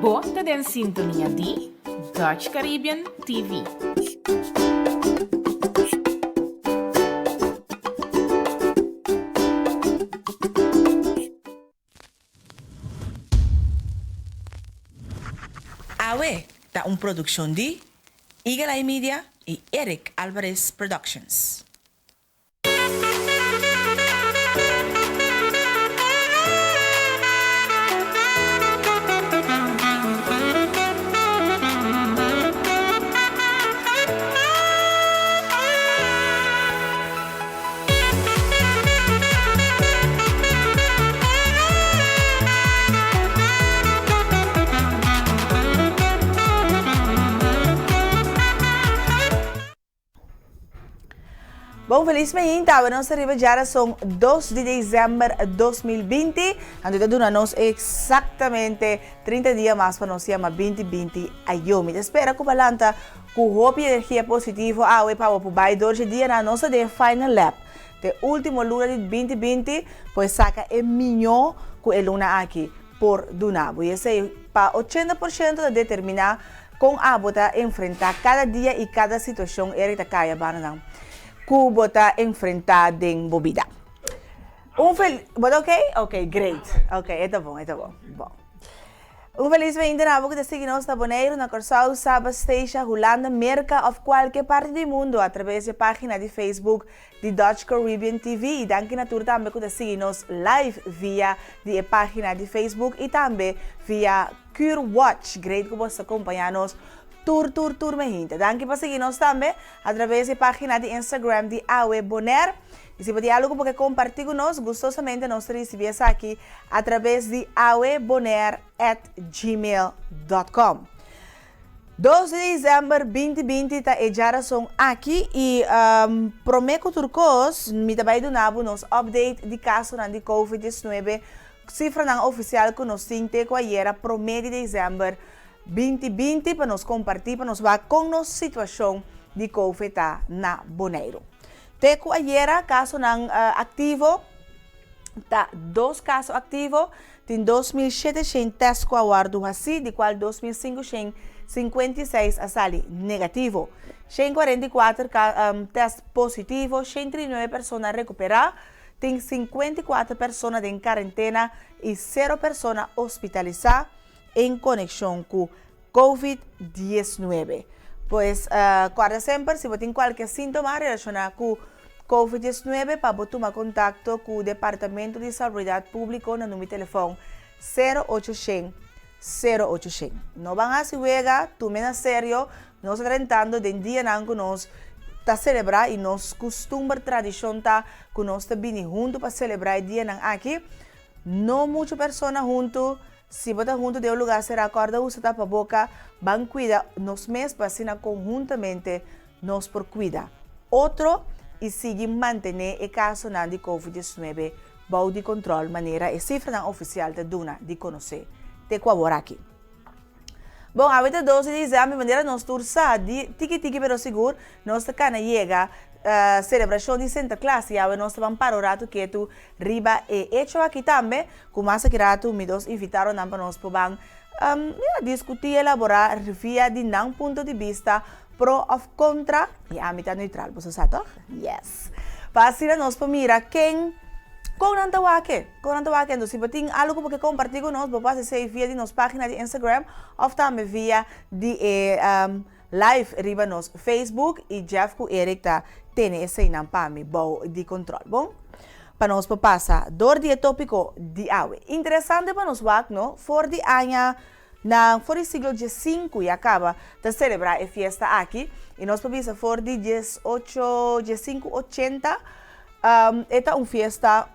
Bota en sintonia di Dutch Caribbean TV. Awe, da un producción de Eagle Eye Media y Eric Alvarez Productions. Bom, felizmente, a nossa arriba são 2 de dezembro de 2020. Então, dura-nos exatamente 30 dias mais para nós chamar 2020 a yomi. Espera que o balanta com hope e energia positiva a para o pai hoje dia na nossa de final lap. De último luna de 2020, pois saca é melhor que a luna aqui por Dunabo. E esse é para 80% de determinar com a bota enfrentar cada dia e cada situação que caia banana. Cubo está enfrentado em bobida. But ok, great. Ok, está bom. Bom. Feliz bem-vindo na boca de seguir-nos na Bonaire, na Corsal, Saba Station, Holanda, América ou qualquer parte do mundo através da página de Facebook de Dutch Caribbean TV e danke naturalmente também que seguir-nos live via a página de Facebook e também via Cure Watch. Great que você acompanha-nos. Tour, minha gente. Danke por seguir-nos também através da página de Instagram de Awe Bonaire. E se você algo porque compartilhar conosco, gostosamente nós recebemos aqui através de awebonaire@gmail.com. 2 de dezembro de 2020 já são aqui e prometo turcos, me também do nabo nos update de caso de COVID-19, cifra oficial que nós temos que era promedio de dezembro 2020 para nos compartilhar, para nos ver com nossa situação de COVID na Bonaire. Teco ayer caso ativo, tá 2 casos ativos, tem 2.700 testes que aguardo assim, de qual 2.556 a sali negativo. 144 testes positivos, 139 pessoas recuperadas, tem 54 pessoas em quarentena e 0 pessoas hospitalizadas em conexão com COVID-19. Pois, guarda sempre, se você tem qualquer sintoma relacionado com COVID-19, para tomar contato com o Departamento de Saúde Pública no número de telefone 0800 0800. Não vão a se ver, tomem a sério, nós estamos tentando de dia que nós celebrar e nós costume, tradição que nós estamos juntos para celebrar o dia aqui. Não muitas pessoas juntos. Se você junto de um lugar, será acorda, usa tapa boca, van cuida, nos mesmos, assim, conjuntamente, nos por cuida. Outro, e sigue manter o caso de COVID-19, bom de controle, maneira e cifra oficial de Duna, de conhecer, de colaborar aqui. Bom, a 12 de dezembro, maneira nós tursa, tiki pero seguro, nós cana chega, celebração de Santa Claus e nós estamos para o rato que tu riba e hecho aqui também com mais que rato me dos invitaram para nós para discutir e elaborar via de um ponto de vista pro ou contra e a mitad neutral, você sabe? Yes. Para assim nós para mirar quem com Nantawake, então se você tem algo para compartilhar com nós, pode ser via de nossa página de Instagram ou também via de live riba nos Facebook e Jeff com Eric tem esse não para mim bom de controle, bom? Para nós passar dor de tópico de awe. Interessante para nós ver, não? For de ano for o século XV e acaba de celebrar a festa aqui e nós podemos for de 1580 é uma festa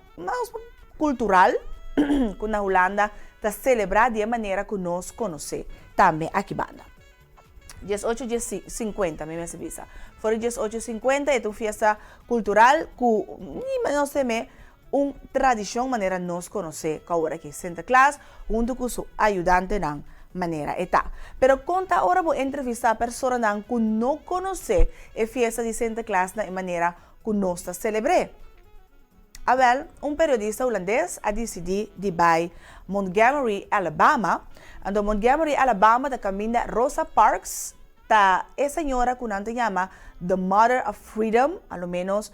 cultural que na Holanda de celebrar de maneira que nós conhecemos também aqui banda. 1850, me visa. Fora 1850 é uma festa cultural que nós temos uma tradição, maneira nós conhecer agora aqui Santa Claus, junto com seu ajudante na maneira eta. Pero conta agora vou entrevistar a pessoa que não conhece a festa de Santa Claus na maneira que nós celebramos. Wel, un periodista holandês a decidido de bij Montgomery, Alabama. En de Montgomery, Alabama, da caminda Rosa Parks, ta esa señora que se llama The Mother of Freedom, a lo menos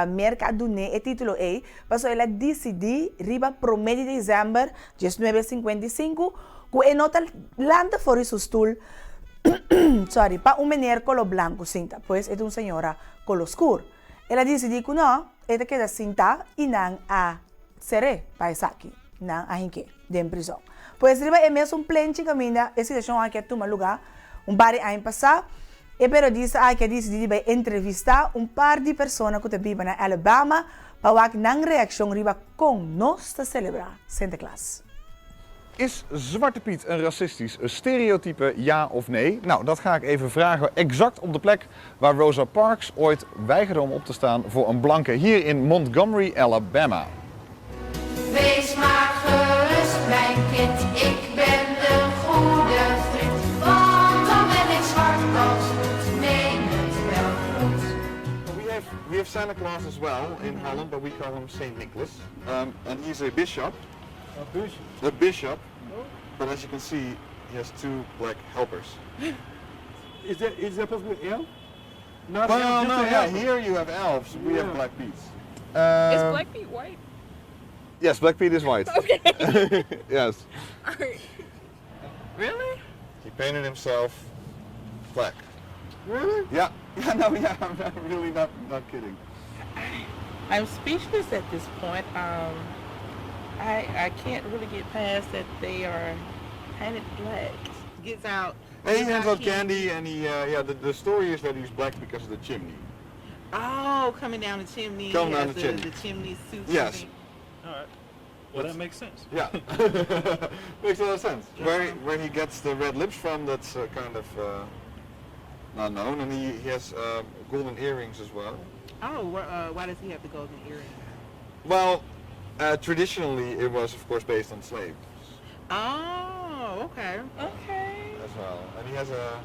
merca dune e título E, paso ela decidiu riba promedio de dezembro, 1955, que enota landa fora su stoel, sorry, pa un meneer color blanco cinta, pues es una señora color oscuro. Ela decidiu que no, ela queda cinta y nan a seré pa esaki, nan a hinke, de en prisión. Pues riba é mesmo plenty caminha, essa situação aqui é toma lugar, vari ano passado, e periodista aqui decidiu entrevistar par de pessoas que vivem na Alabama para que não reação riba com nós te celebrar Sinterklaas. Is Zwarte Piet een racistisch stereotype, ja of nee? Nou, dat ga ik even vragen exact op de plek waar Rosa Parks ooit weigerde om op te staan voor een blanke, hier in Montgomery, Alabama. Wees maar gerust, mijn kind, ik ben de goede vriend. Want dan ben ik zwart als goed, meen het wel goed. We have Santa Claus as well in Holland, but we call him Saint Nicholas. And he's a bishop. A bishop. But as you can see, he has two black helpers. Is that supposed to be an elf? Not Well, an elf, no, just a yeah, helper. here you have elves, we have Yeah. Black Pete's. Is Black Pete white? Yes, Black Pete is white. Okay. Yes. Alright. Really? He painted himself black. Really? Yeah. Yeah, no, yeah, I'm really not kidding. I'm speechless at this point. I can't really get past that they are painted black. Gets out. And he gets hands out out candy, and he, the story is that he's black because of the chimney. Oh, coming down the chimney. Coming down has the chimney. The chimney suit. Yes. All right. Well, that makes sense. Yeah. Makes a lot of sense. Where he gets the red lips from, that's kind of not known, and he has golden earrings as well. Oh, why does he have the golden earring? Well, traditionally it was of course based on slaves Oh, okay. Okay. as well, and he has a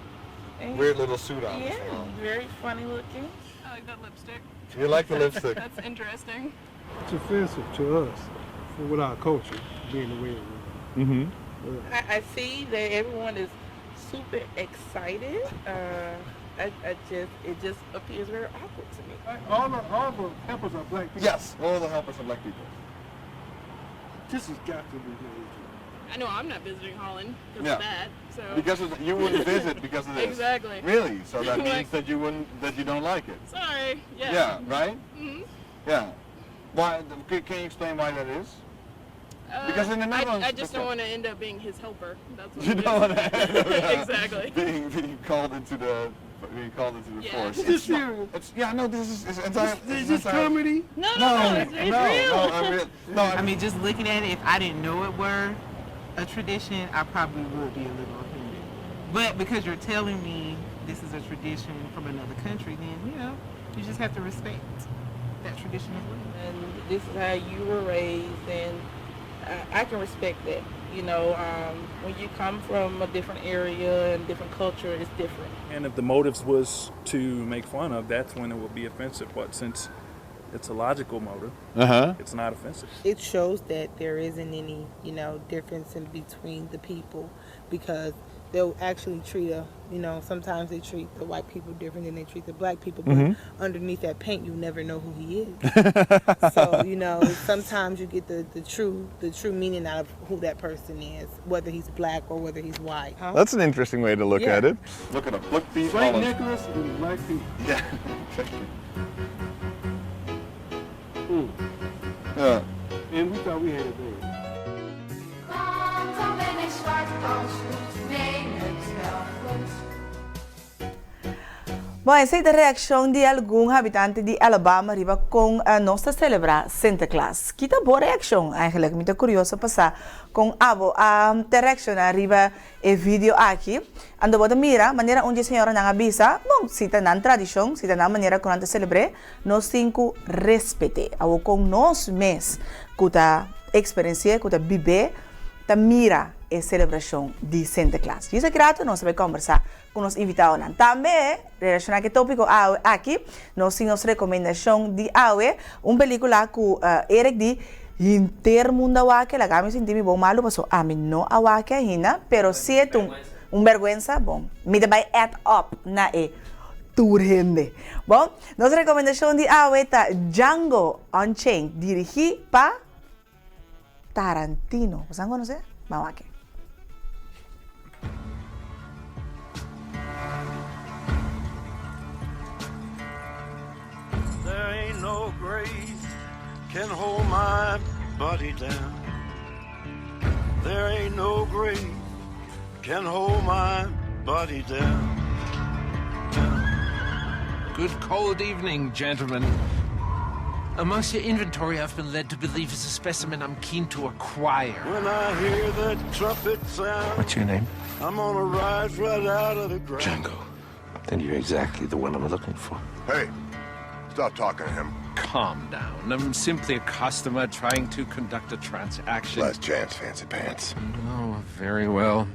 And- weird little suit on Yeah, as well. very funny looking. I like that lipstick. You like the lipstick? That's interesting. It's offensive to us with our culture being the way it is. Mm-hmm. I see that everyone is super excited. It just appears very awkward to me. All the helpers are black people. Yes, all the helpers are black people. This has got to be good. I know I'm not visiting Holland because Yeah. of that. So Because you wouldn't visit because of this. Exactly. Really? So that means Like- that you don't like it. sorry. Yeah. Yeah. Right? Mhm. Yeah. Why? Can you explain why that is? Because in the Netherlands, I just that's don't not- want to end up being his helper. That's what You it don't is. want to Exactly. being called into the Yeah. force. Is this It's not- serious? no. This is entire. Is this comedy? No, No, it's real. no. I mean, just looking at it, if I didn't know it were a tradition, I probably would be a little offended. But because you're telling me this is a tradition from another country, then, you just have to respect that tradition as well. And this is how you were raised, and I can respect that. When you come from a different area and different culture, it's different. And if the motives was to make fun of, that's when it would be offensive. But since it's a logical motive, it's not offensive. It shows that there isn't any, difference in between the people, because they'll actually treat sometimes they treat the white people different than they treat the black people, but underneath that paint, you never know who he is. So, sometimes you get the true meaning out of who that person is, whether he's black or whether he's white. That's an interesting way to look Yeah. at it. Look at him. Look, Pete Saint Holland. Nicholas and black people. Yeah. Yeah. And we thought we had it there. Want dan ben ik zwart als goed, meen het wel goed. Bom, essa é a reação de algum habitante de Alabama riba com a nossa celebrar Sinterklaas. Que tá boa reação, eigenlijk. Muito curioso passar com a reação arriba e vídeo aqui. Ando bota mira, maneira onde a senhora não avisa, bom, se tá na tradição, se tá na maneira que nós celebre, nós cinco respete. Ao com nós mês, que tá experiência, que tá viver, tá mira a celebração de Santa Claus. Isso é grato, nós vamos conversar com os invitados. Também, relacionado com o tópico aqui, nós temos recomendação de AUE, uma película que Eric di intermundo awake, la kami sintimi bom malo, paso amin no awake hina, pero si é vergüenza, bom, me vai add up na turhende. Bom, nossa recomendação de AUE tá Django Unchained, dirigido para Tarantino. ¿Você conhece? Vamos aqui. There ain't no grave can hold my body down. There ain't no grave can hold my body down. Good cold evening, gentlemen. Amongst your inventory, I've been led to believe is a specimen I'm keen to acquire. When I hear that trumpet sound, What's your name? I'm gonna rise right out of the ground. Django. Then you're exactly the one I'm looking for. Hey, stop talking to him. Calm down. I'm simply a customer trying to conduct a transaction. Last chance, fancy pants. Oh, very well.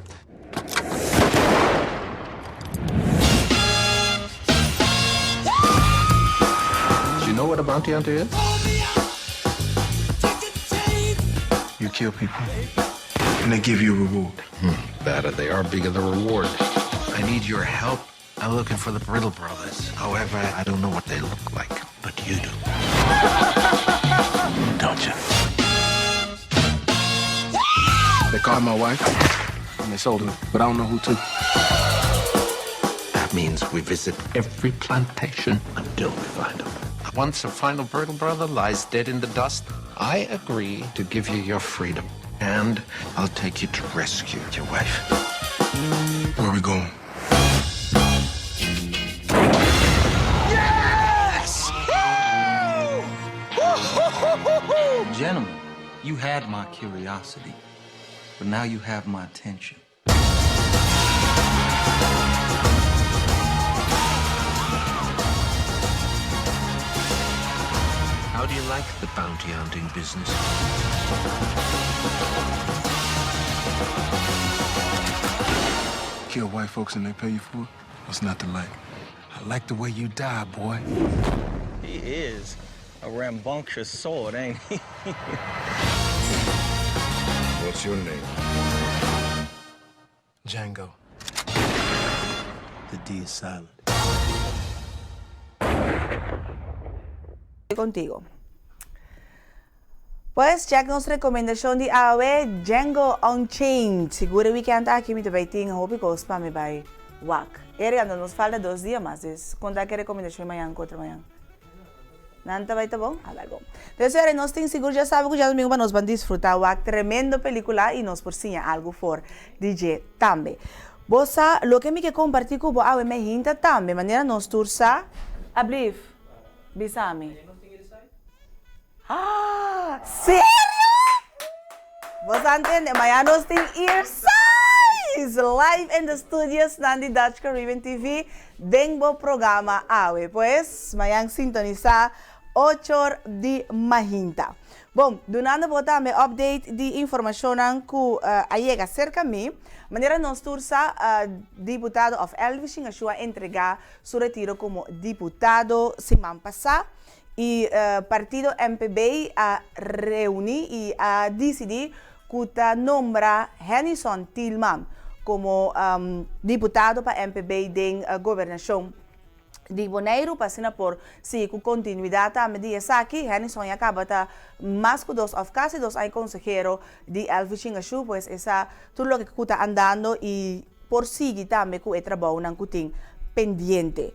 Do you know what a bounty hunter is? You kill people, and they give you a reward. Better, they are bigger the reward. I need your help. I'm looking for the Brittle Brothers. However, I don't know what they look like, but you do. Don't you? They caught my wife, and they sold her, but I don't know who took her. That means we visit every plantation until we find them. Once a final Brittle Brother lies dead in the dust, I agree to give you your freedom. And I'll take you to rescue your wife. Where are we going? Yes! Gentlemen, you had my curiosity, but now you have my attention. How do you like the bounty hunting business? Kill white folks and they pay you for it? What's not to like? I like the way you die, boy. He is a rambunctious sword, ain't he? What's your name? Django. The D is silent. Contigo. Pues, check nossa recomendação de AOE, Django Unchained. Segura weekend aqui, me vai ter hope que os para me vai wak. Ele ainda nos falta 2 dias, mas contar que recomendação amanhã, contra amanhã. Nanta vai tá bom? Ah, vai bom. Então, senhora, nós temos seguro, já sabe que já domingo nós vamos desfrutar wak, tremendo película e nós por cima algo for DJ também. Bossa, lo que me quer compartilhar com o AOE me hinta também, maneira nós tursa, ablif, bisami. Ah, sério? Você entende? Amanhã nós temos Ear Size live in the studios na Dutch Caribbean TV. Dengo programa AWE. Pues, amanhã sintonizar 8 horas de mahinta. Bom, durante o também update de informação que chega cerca de mim, maneira nós tursa deputado of Elvis a entregar seu retiro como deputado semana passada. E partido MPB a reunir e a decidir que nombra Henison Tillman como deputado para MPB da governação de Bonaire, passando por com continuidade a medida aqui, Henison acaba de mais que 2 of casi 2 hay consejero de Elvis Chingashu, pues essa tudo o que está andando e por seguir também que o trabalho não tem pendiente.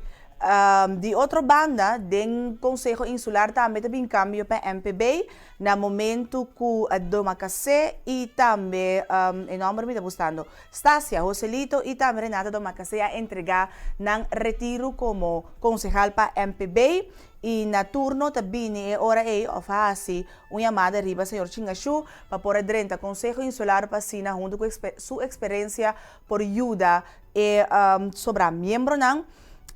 De outra banda, do Conselho Insular também teve um cambio para MPB, no momento que a Doma Cacé e também, em nome me está gostando, Stasia Joselito e também Renata Doma Cacé a entregar no retiro como concejal para MPB e na turno também é hora de uma chamada riba senhor Chingashu para pôr dentro do Conselho Insular para assinar junto com sua experiência por ajuda e sobre membro não.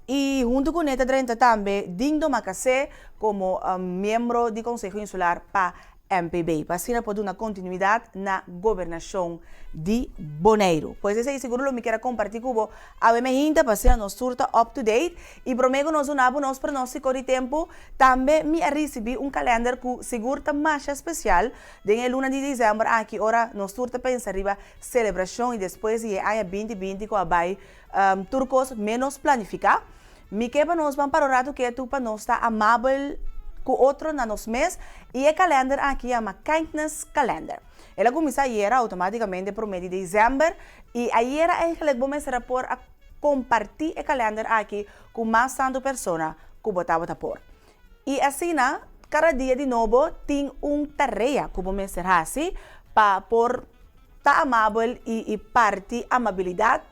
E junto com Neta 30 também, Dindo Macacé como membro do Conselho Insular para MPB, para assim poder uma continuidade na governação de Bonaire. Pois esse aí seguro lo me quero compartilhar com você. A minha gente para ser nos surta up to date e prometo nos unabo nos pronóstico de tempo. Também me recebi calendário que seguro tá mais especial. Den luna de dezembro aqui ora nos surta pensa arriba celebração e depois é a 2020 com a bai turcos menos planificar. Me quepa nos vamos para o rato que tu para nós está amável com outro na nos mês e o calendário aqui é uma kindness calendar. Ela começa a automaticamente para o mês de dezembro e aí é que eu vou começar por compartilhar o calendário aqui com mais tanto pessoas que botava por. E assim, cada dia de novo tem tarefa que vou começar assim para por estar amável e parte amabilidade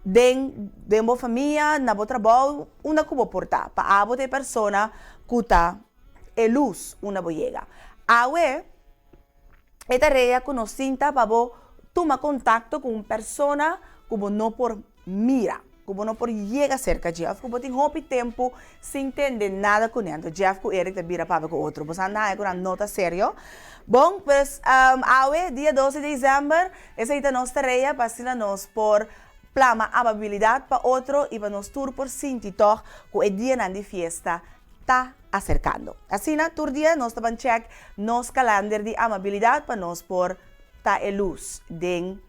de uma família, na boa trabalho, uma que vou portar para a boa pessoa que está e luz uma boiega. Awe é tarefa que nos sinta para tomar contato com uma pessoa que não por mira, que não por chega cerca de Jeff, que tem pouco tempo sem entender nada com ele. Jeff com Eric vira para com outro, você anda com uma nota séria. Bom, pues awe dia 12 de dezembro, essa é a nossa tarefa para nós por plama amabilidade para outro e para nós tur por sentir que o dia de fiesta está acercando. Assim, tur dia nós estamos check nos calendário de amabilidade para nós por tá e luz den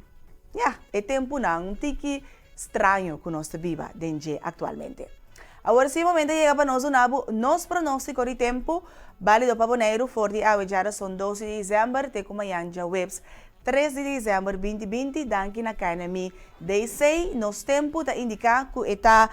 é tempo não tiki estranho que nós viva dengue atualmente. Agora sim, momento chega para nós nos pronóstico de tempo válido para Bonaire for de awejara são 12 de dezembro te como já webs 3 de dezembro 2020, danke na Academy Day 6, nos tempo está indicar que está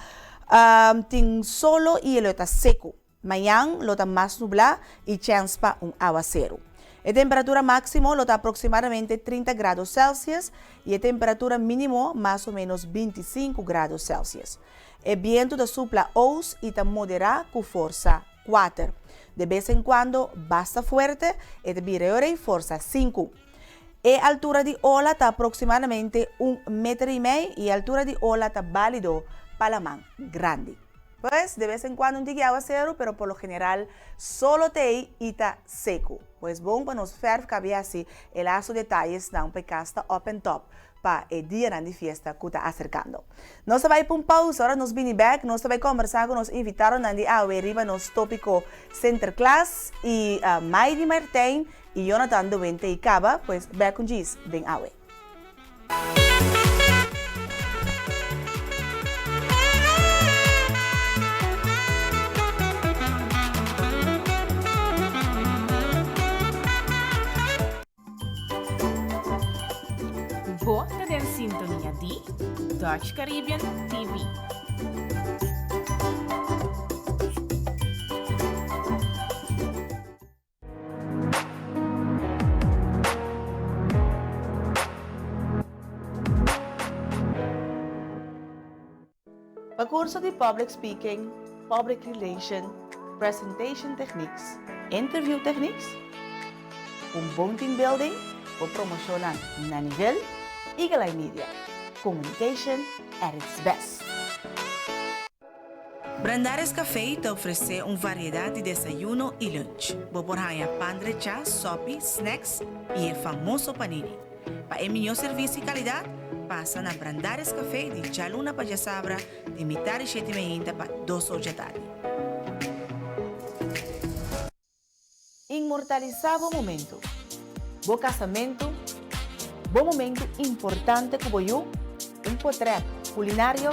tem solo e ele está seco. Amanhã lo está mais nublado e chance para aguacero. A temperatura máxima lo está aproximadamente 30 graus Celsius e a temperatura mínima mais ou menos 25 graus Celsius. O vento da sopla os e está moderado com força 4. De vez em quando basta forte e de vira força 5. A altura de ola está aproximadamente 1,5 metro e a altura de ola está válido para la mão grande. Pues de vez en cuando un tigre aguacero, pero por lo general solo te y está seco. Pues bom para nos ver que así el lazo detalles da un pecasta up and top para el día de fiesta que está acercando. Nos vai para un pausa, ahora nos vini back, nos vai conversar con nos invitaron a arriba nos tópico Center Class y Maidi Martin y Jonathan Duente y Caba, pues back con Gis, den awe. Você tem sintonia de Dutch Caribbean TV. Para curso de Public Speaking, Public Relation, Presentation Techniques, Interview Techniques, bom team building, para promocionar na nível Eagle Eye Media. Communication at its best. Brandares Café te oferece uma variedade de desayuno e lunch. Boborhaya pan de chá, sopi, snacks e o famoso panini. Para o melhor serviço e qualidade, passa na Brandares Café de Chaluna para Jasabra, de mitad e 7h30 para 2 horas da tarde. Inmortalizar o momento. Bom casamento, bom momento importante como eu, portrait culinário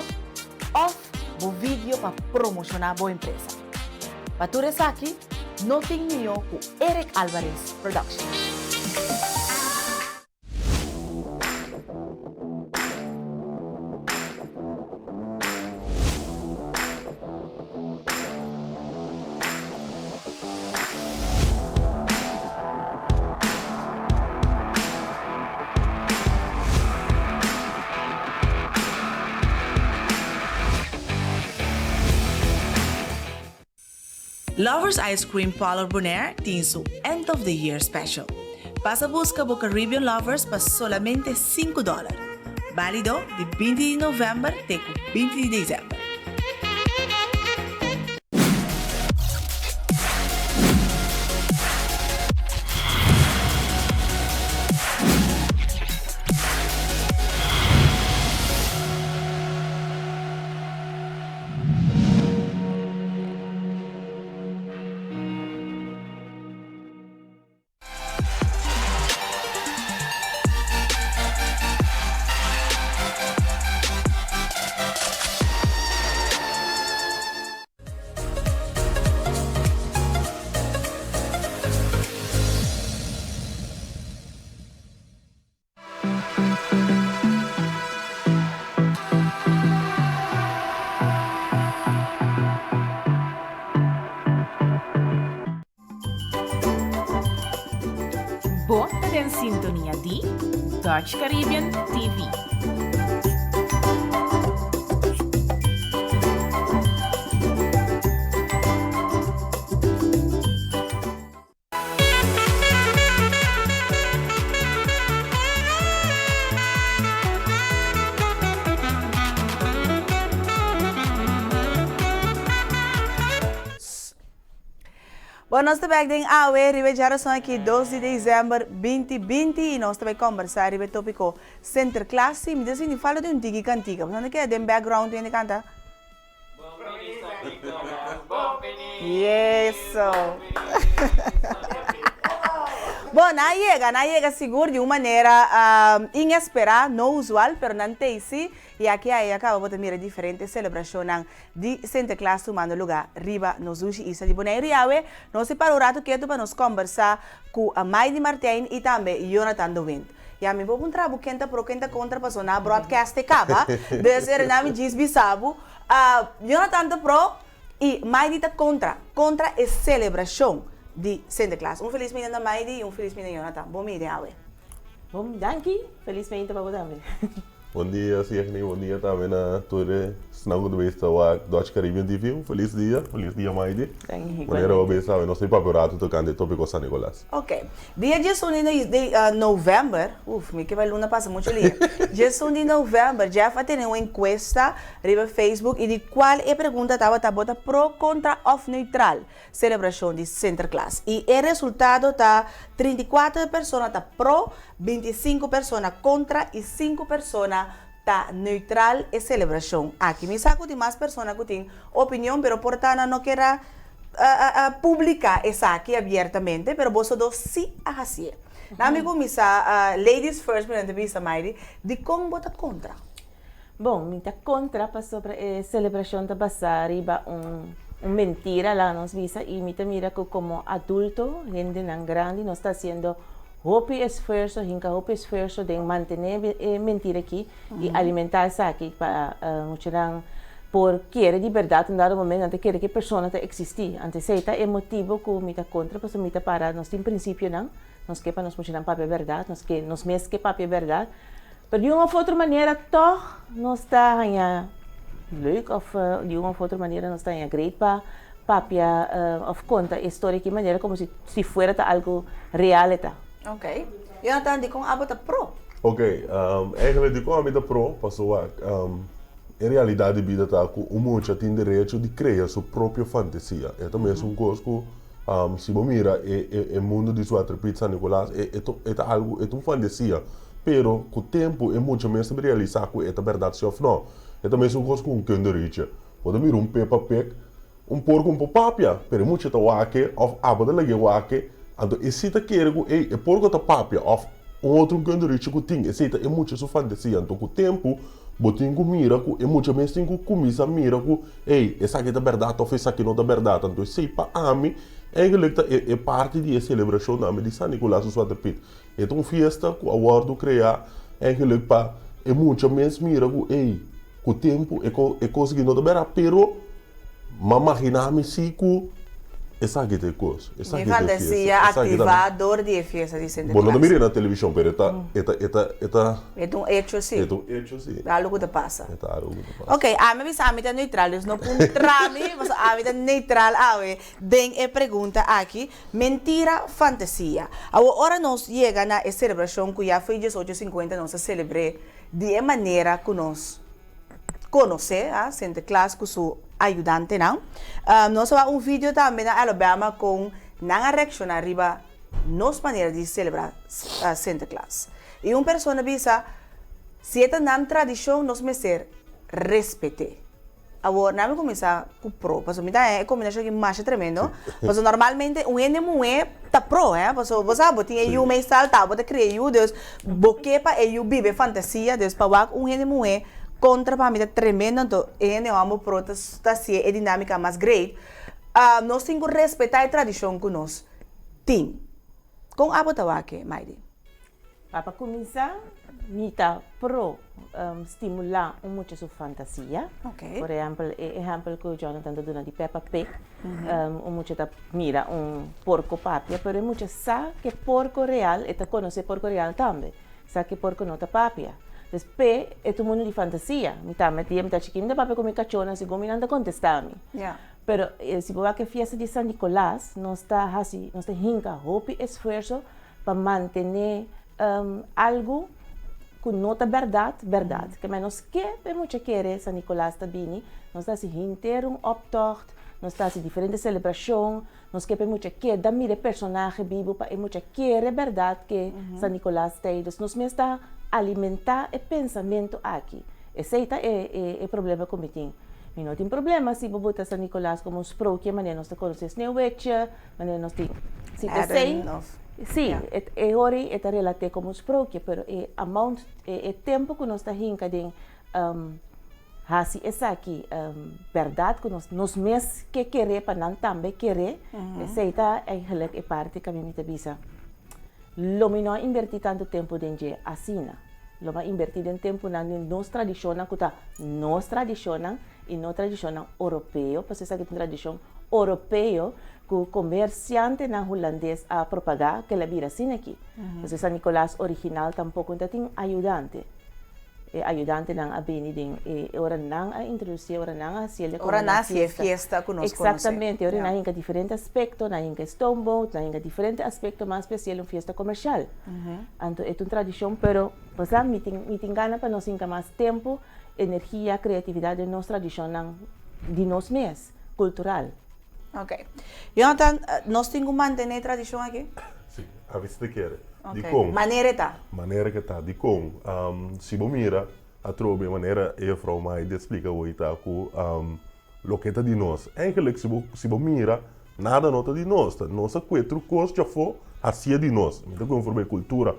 ou bom vídeo para promocionar boa empresa. Para tu aqui, não tem melhor com Eric Alvarez Productions. Lovers Ice Cream Parlor Bonaire tem seu End of the Year Special. Passa a busca por Caribbean Lovers para solamente $5. Válido de 20 de novembro até 20 de dezembro. Dutch Caribbean TV. Bom, nós também temos a ver, geração aqui 12 de dezembro 2020 e nós também conversar sobre o tópico Center Classe. Me dizem, fala de tiki cantiga, mas não é que é de background que canta? Yes! Bom, na chega seguro de uma maneira inesperada, não usual, mas não tem sim. E aqui acaba de mirar diferente celebração de Santa Claus tomando lugar riba nos hoje isso de Bonaire Yawe. Nós se para o rato que para nos conversar com a Maide Martin e também Jonathan Dowind. E a mim vou encontrar o quem está contra pessoa na broadcast acaba. Desde nome diz bisabo. Jonathan está pro e Maide está contra a celebração de Santa Claus. Feliz menino Maide e feliz menino Jonathan. Bom dia, Yawe. Bom, danke. Feliz menino para você também. Bom dia, Signe. Bom dia também na toda Snango do Besta wa Dutch Caribbean TV. Feliz dia, Maide. Maneira o Besta, nós temos papelato tocando o tópico San Nicolás. Ok. Dia 1 de novembro, me que vai luna passa muito ali. Dia 1 de novembro, já vai ter uma encuesta no Facebook e de qual é a pergunta estava bota pro contra off neutral celebração de Santa Claus. E o resultado está 34 pessoas tá pro, 25 pessoas contra e 5 pessoas tá neutral e celebração. Aqui me saco de mais pessoas que têm opinião, pero portanto não quero publicar essa aqui abertamente, pero você do sim a fazer. Na me começa ladies first, para entrevista Maide, de como bota contra. Bom, me tá contra para sobre a celebração da passar riba mentira lá nos visa e me tá mira que como adulto, gente não grande, nós está haciendo hope esfuerzo de mantener mentira aqui e alimentar-se aqui para mostrar por querer de verdade em dado momento antes querer que a pessoa te existir antes seita é motivo que me tá contra porque me tá para nós tem princípio não nós que para nós mostrar papel verdade nós mesmo que papel verdade mas de uma outra maneira toch nós está ganhar leuk of de uma outra maneira nós está ganhar great para papel of conta história de maneira como se fuera algo real tá. Ok. Jonathan, di kong abot a pro. Ok, eigenlijk die kwam met de pro, pas in realidade de vida tá com muita tem direito de criar sua própria fantasia. É também um coisa que se você mira o mundo de sua atribuição San Nicolás é algo é uma fantasia, pero com o tempo é muito mais se realizar que é verdade ou não. É também uma coisa com kinderrietje. Quando mira Peppa Pig, porco papia, pero muito tá wake of abot lagi wake. Então, esse quer que porco tá papia of outro kinderrietje que tem, esse é muito sua fantasia. Então, com o tempo botin ku mira ku e mucha mais tem ku kumisa mira ku essa aqui é verdade ou essa aqui não é verdade. Então sei para ami eigenlijk é parte de celebração da de San Nicolás so até pit. É uma festa ku awardo criar eigenlijk para é mucha mais mira ku ku tempo é conseguir não é verdade pero mamahina se ku essa aqui é coisa. Essa aqui é fantasia ativador de festa de Santa Claus. Bom, não mirei na televisão, pero é um hecho sim. É um hecho sim. É algo que passa. É algo que passa. Ok, a mim bisa amita neutral, não puntrami, mas amita neutral awe. Den é pergunta aqui, mentira, fantasia. Agora nós chega na celebração que já foi 1850 nós celebrei de maneira que nós conhecer a Santa Claus com seu ajudante não. Nós vamos vídeo também na Alabama com na reação arriba nos maneira de celebrar Santa Claus. E uma pessoa bisa se é na tradição nós me ser respeite. Agora nós começar com pro, porque me dá é combinação que mais tremendo. Porque normalmente um enemo é tá pro, porque você botin aí o mês salta, botar criar Deus, boquepa aí o vive fantasia, Deus para um enemo é contra para mim é tremendo, então eu amo protestar é dinâmica mais great. Nós temos que respeitar a tradição que nós temos. Com a botawake, Maide? Para começar, mita pro estimular muita sua fantasia. Okay. Por exemplo, que o Jonathan dona de Peppa Pig, muita mira porco papia, pero muita sabe que porco real, eta conhece porco real também. sabe porque não tá papia. Después, é todo mundo de fantasia. Me tá chiquinho de papel com minha cachorra, se como não contestar-me. Yeah. Pero se você que fiesta de San Nicolás, não está assim, não está hinca, hope esforço para manter algo com nota verdade. Que menos que é muito querer San Nicolás também, nós está se inteiro optocht, nós está se diferente celebração, nós que é muito que da mire personagem vivo para é muito querer verdade que San Nicolás tem, então nós me está alimentar o pensamento aqui. Esse é o problema que eu tenho. E não tem problema se botar San Nicolás como um sprouke, maneira nós conhecemos Neuwetje, maneira nós tem. Se te sei, sim, é hora é relate como um sprouke, pero é amount, é tempo que nós está hinca de hasi essa aqui verdade que nós mesmos que querer para não também querer, essa é parte que a mim me bisa. Lo me não invertir tanto tempo dentro assim, lo me invertir em tempo na nossa tradição, nossa tradição e não tradição europeu, porque essa é uma tradição europeu que o comerciante na holandês a propagar que ela vira assim aqui. Porque San Nicolás original tampouco tem ajudante. Ajudante não a bem ora não a introduzir, ora não a ser ora nasce é fiesta conosco. Exatamente, ora não tem diferente aspecto, não tem stoneboat, não tem diferente aspecto mais especial uma fiesta comercial. Então é uma tradição, pero passa me tem gana para nós ter mais tempo, energia, criatividade de nossa tradição de nós mesmos, cultural. Ok. Jonathan, nós temos que manter a tradição aqui? Sim, a vista quer. Okay. Di como? Maneira que tá. Di como? Se você mira, a trobe maneira é para mais de explicar o ita com lo que tá de nós. Eigenlijk se você mira, nada nota de nós. Nossa quatro coisas já foi assim de nós. Então conforme a cultura,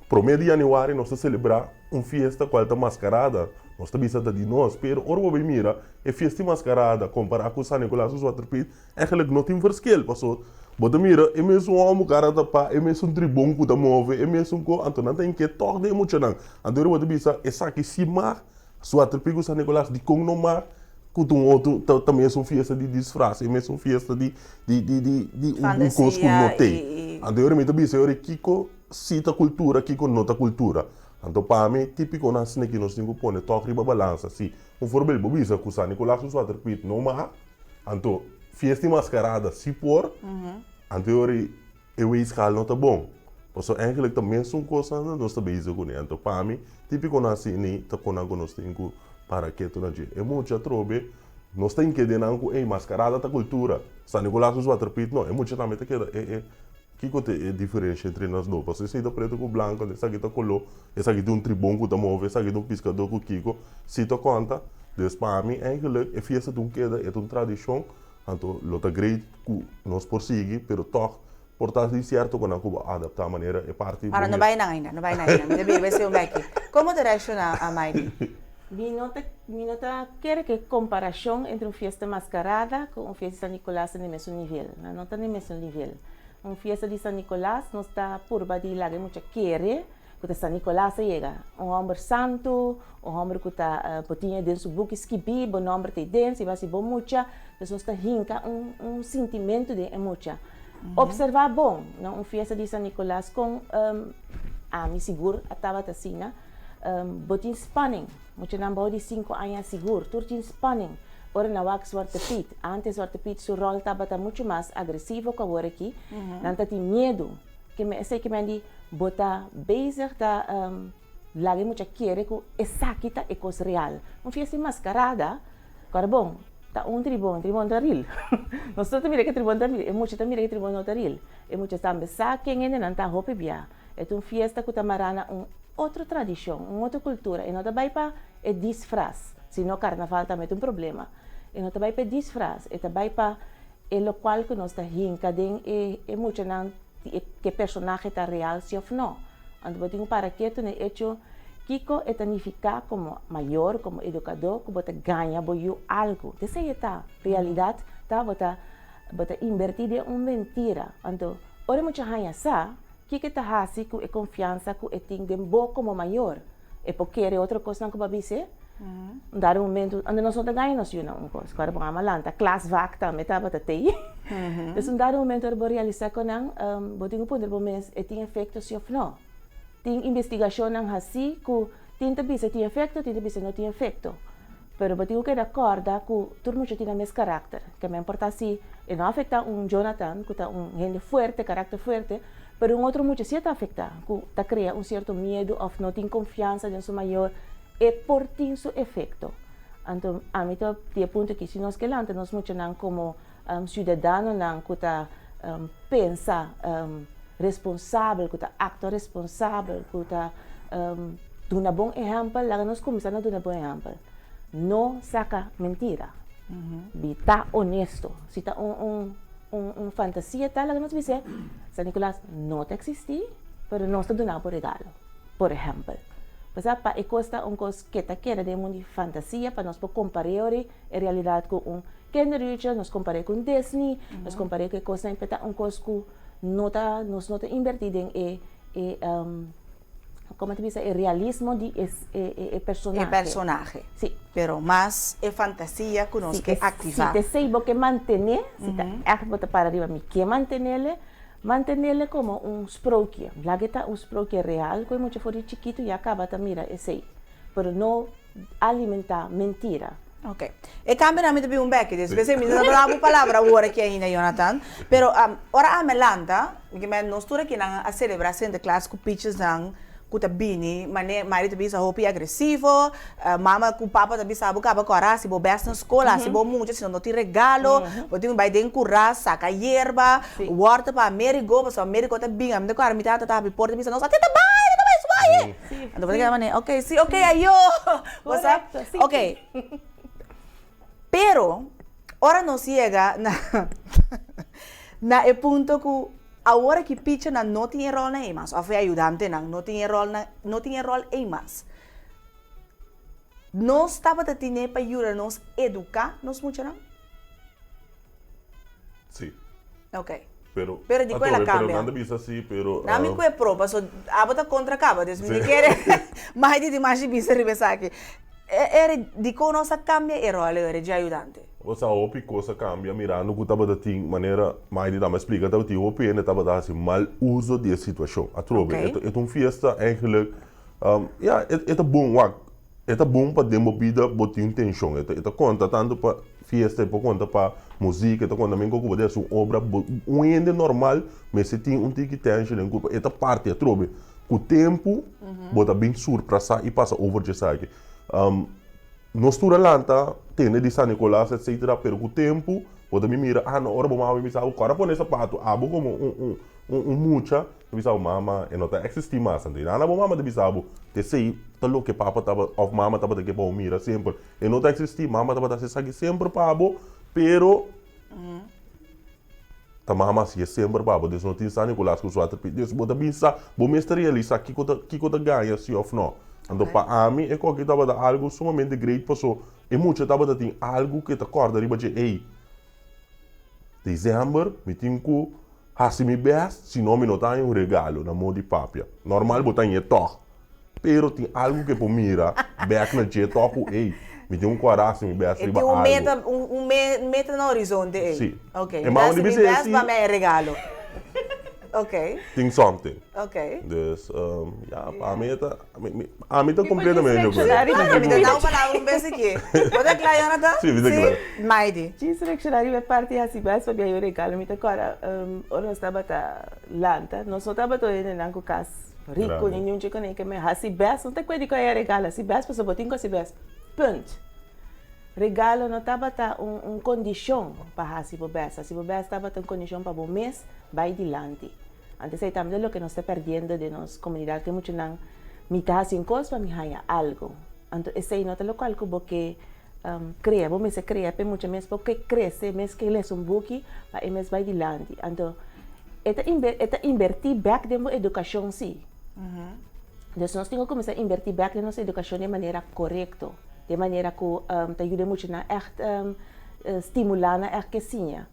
pro mês de janeiro nós celebrar uma festa qual tá mascarada. Nós também está de nós, pero ora você mira, é festa mascarada comparado com San Nicolás ou Zwarte Piet, eigenlijk não tem verschil, passou. Bota mira, é mesmo um homem cara da pá, é mesmo um tribão que da move, é mesmo um então não tem que tornar muito não. Então eu vou dizer, essa aqui se mar, Zwarte Piet ou San Nicolás de com no mar, com um outro também é uma festa de disfraz, é mesmo uma festa de um coisa que não tem. Então eu vou dizer, eu Kiko cita cultura, Kiko nota cultura. Então, para mim, típico na cena que nós temos que pôr, toque riba balança, assim. Um formal, bobisa, com San Nicolás ou Zwarte Piet, não mais. Então, festa mascarada, se pôr, então eu escala não tá bom. Porque, eigenlijk, também são coisas que nós estamos bezig com ele. Então, para mim, típico na cena, tá com algo nós temos que para que tu não diga. É muito a trobe, nós temos que dizer que mascarada da cultura. San Nicolás ou Zwarte Piet, não, é muito também que é diferença entre nós dois? Porque se está preto com branco, essa aqui está color, essa aqui tem um tribão que está move, essa aqui tem um pescador com Kiko, se está conta, dus para mim, eigenlijk, é fiesta de queda, é uma tradição, então, lota great que nós prosseguir, pero toch, portanto, de certo, quando a Cuba adaptar a maneira, é parte... Não vai ainda, vai ser um aqui. Como te reaciona a Mairi? Mi nota quer que comparação entre uma festa mascarada com uma festa de San Nicolás no mesmo nível, não está no mesmo nível. Uma festa de San Nicolás não está por baixo lá que muita querer, que San Nicolás chega, homem santo, homem que está potinha dentro do buque skibi, bom homem tem dentro, e vai ser bom muita, então está hinca sentimento de muita. Observar bom, não uma festa de San Nicolás com me seguro estava assim, botin spanning, muito não pode de 5 anos seguro, turtin spanning. Ora na wax Zwarte Piet, antes Zwarte Piet seu rol estava muito mais agressivo que agora aqui, não tem medo, que me sei que me andi botar bezig da lagi muito querer que essa aqui tá é coisa real, uma festa mascarada, cara bom, tá tribão da real, nós só também que tribão da real, é muito também que tribão da real, é muito também sabe quem ainda não tá roupa bia, é uma festa que tamarana outra tradição, outra cultura, e não também para é disfraz. Se no carnaval também tem problema. E não também para disfraz, e também para o local que nós estamos em, é muito não que personagem está real se ou não. Então, eu tenho para que tu ne hecho Kiko é tanificar como maior, como educador, que você ganha boiu algo. Dessa é a realidade, tá? Você invertir em uma mentira. Então, ora muito ganha sa, que está assim com a confiança que eu tenho de bom como maior. É porque é outra coisa não que vai dizer. Dado momento, ando nós não ganhamos isso não, coisa. Agora vamos malanta, classe vacta, metade da tei. Então, dado momento eu vou realizar que não, vou ter um ponto de mês, e tem efeito se ou não. tem investigação não assim que tinta bisa tem efeito, tinta bisa não tem efeito. Pero batigo que acorda que todo mundo tem o mesmo caráter, que me importa se não afeta Jonathan, que está gente forte, caráter forte, pero outro mundo se está afetando, que está criando certo medo ou não tem confiança em seu maior e por tem seu efeito. Então, a mim tem ponto que se nós que lanta nós muito não como cidadão não que está pensa responsável, que está acto responsável, que está dando um bom exemplo, lá nós começamos a dar um bom exemplo. Não saca mentira. Está honesto. Se está fantasia, tá lá nós dizer, San Nicolás não existe, mas nós está dando por regalo, por exemplo. Mas para custa coisa que está querendo de uma fantasia para nós comparar a realidade com Kinder Richard, nós comparar com Disney, nós comparar com coisa que está coisa que nós não está invertido em como te dice, el realismo de el personaje. El personaje. Sí. Pero más es fantasía que nos que activar. Si te sei que mantener, si te para arriba, que mantenerle como un sprookje. La que está un sprookje real, que mucho fuera chiquito y acaba mira, ese. Pero no alimentar mentira. Ok. E cambia mi un back, después mi da bravo palavra ora que ainda Jonathan, pero ora a Melanda, que me nos tura que a celebração de classe com pitches dan kuta bini, marido bisa hopi agressivo, mama com papa também sabe que agora se bo best na escola, se bo muito, se não tem regalo, bo tem vai den currar, saca hierba, water para Amerigo, para Amerigo tá bem, a minha cara me tá por bisa não, até tá vai, então vou dizer mané, ok, sim, ok, aí eu, você, ok, pero ora não chega na ponto que agora que picha não tem rol na EMAS, ou foi ajudante não tem rol EMAS. Nós estava a ter para ajudar nos educar, nos muito não? Sim. Ok. Pero di quella cambia. Pero nada assim, pero na mim que é prova, so abota contra acaba, des me quer mais de mais bisa ribesa aqui. Era de como nossa cambia e rol era de ajudante. Você opi coisa cambia mirando que estava de maneira mais de dar uma explica estava de opi e estava de assim mal uso de situação a trobe é fiesta eigenlijk é bom para demo vida botar intenção é conta tanto para fiesta para conta para música é conta também como pode ser uma obra ende normal mas se tem tique tension em culpa é parte a trobe com o tempo bota bem surpresa e passa over de saque nós lanta tem de San Nicolás etc pero com o tempo pode me mira na hora vamos me sabe agora põe sapato como mucha me sabe mama e não tá existir mais então na mama de sabe te sei tá que papa tava of mama tava que bom mira sempre e não tá existir mama tava se sabe sempre pabo pero ta mama se sempre pabo des não tem San Nicolás com suatu des pode pensar bom mestre realizar que coisa ganha se of não. Então, para mim, é que estava de algo sumamente great, pessoal. E muito estava de ter algo que te acorda, riba de, ei, dezembro, me tenho que fazer meu best, senão me não tenho um regalo na mão de papia. Normal, botar em toque. Pero tem algo que por mira, back na je toque, ei, me tenho que fazer meu best, riba algo. Tem meta no horizonte, ei. Sim. Ok. E mas onde você assim, vai me regalo. Ok. Tem something. Ok. Dus, a meta completamente. Me dá uma palavra vez aqui. Pode claro, Jonathan? Sim, vida claro. Maide. Sim, selecionário é parte assim, mas para eu regalo, me tá agora, nós estava lanta, nós não estava todo em nanco cas rico, nenhum chico nem que me assim best, não tem coisa que é regalo, assim best, para botinho assim best. Ponto. Regalo não estava condição para assim best, assim best estava condição para bom mês, vai adiante. Antes aí também o que nós está perdendo de nossa comunidade que muito não me está assim coisa para me ganhar algo. Então esse aí não é local que cria, bom se cria, para muito mês porque cresce, mês que ele é buque, para mês vai adiante. Então é invertir back de uma educação sim. Então nós temos que começar a invertir back de nossa educação de maneira correta, de maneira que te ajuda muito na estimular na erquecinha.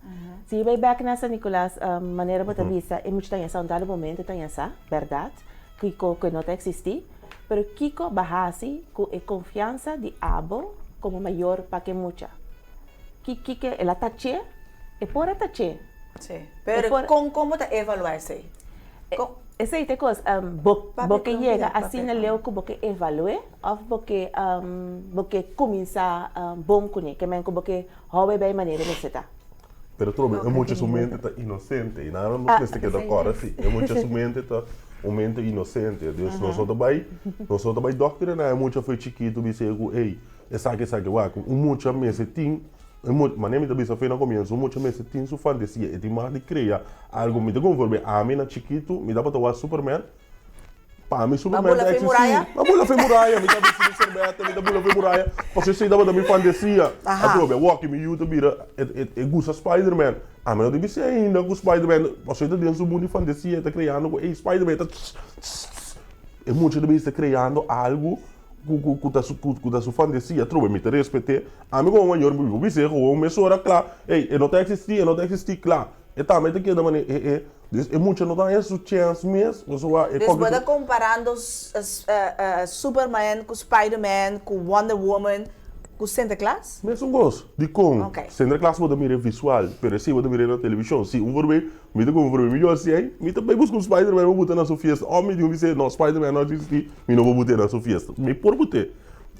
Se vai back na San Nicolás, maneira para vista, é muito tenha um dado momento tenha essa verdade que não existe, pero Kiko bahasi com a confiança de abo como maior para que mucha. Que ela tache, é por tache. Sim. Pero como te evaluar-se? essa é a coisa, porque chega assim na leu que porque evalue ou porque começa bom com ele, que men porque hobby bem maneira de se tá. Pero trobe, é muito somente tá inocente e nada não pensa que da cora assim. É muito somente tá um mente inocente. Deus nós só vai doctrina, é muito foi chiquito be ser ei, essa que wa, muito mês tem mas nem me também só foi no começo, muito mês tem sua fantasia, e tem mais de criar algo me conforme a mim na chiquito, me dá para Superman. Para mim Superman é existir. A bula foi muralha, me dá para ser beta, me dá bula foi muralha. Você sei dava da minha fantasia. A trobe, walk me you to be é gusta Spider-Man. A mim não deve ser ainda com Spider-Man. Você tá dentro do mundo de fantasia, tá criando com Spider-Man. É muito deve estar criando algo com a sua fantasia, trobe, me te respeite. A mim como maior, me vou dizer, como me sora claro. Ei, eu não tá existir, claro. E também tem que dar maneira é muito não dá essa chance mesmo. Después comparando Superman com Spider-Man, com Wonder Woman, com Santa Claus? Mesmo gosto de como Santa Claus pode mirar visual, pero se pode mirar na televisão, se verbe, me dá como verbe melhor assim, me também busco Spider-Man, vou botar na sua festa. Ou me diz não, Spider-Man não existe, me não vou botar na sua festa. Me por botar.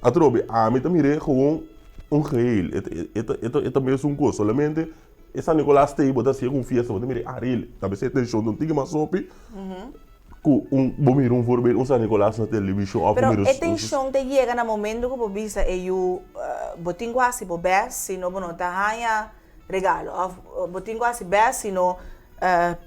A trobe, me também mirei com real. É mesmo gosto, solamente essa Nicolás tem botar assim com fiesta, botar mire aril, talvez você tenha show não tinha mais sope. Com bom mirar verbe, San Nicolás na televisão. Pero atenção te chega no momento que você eu botin quase por best, se não não tá ganha regalo, botin quase best, se não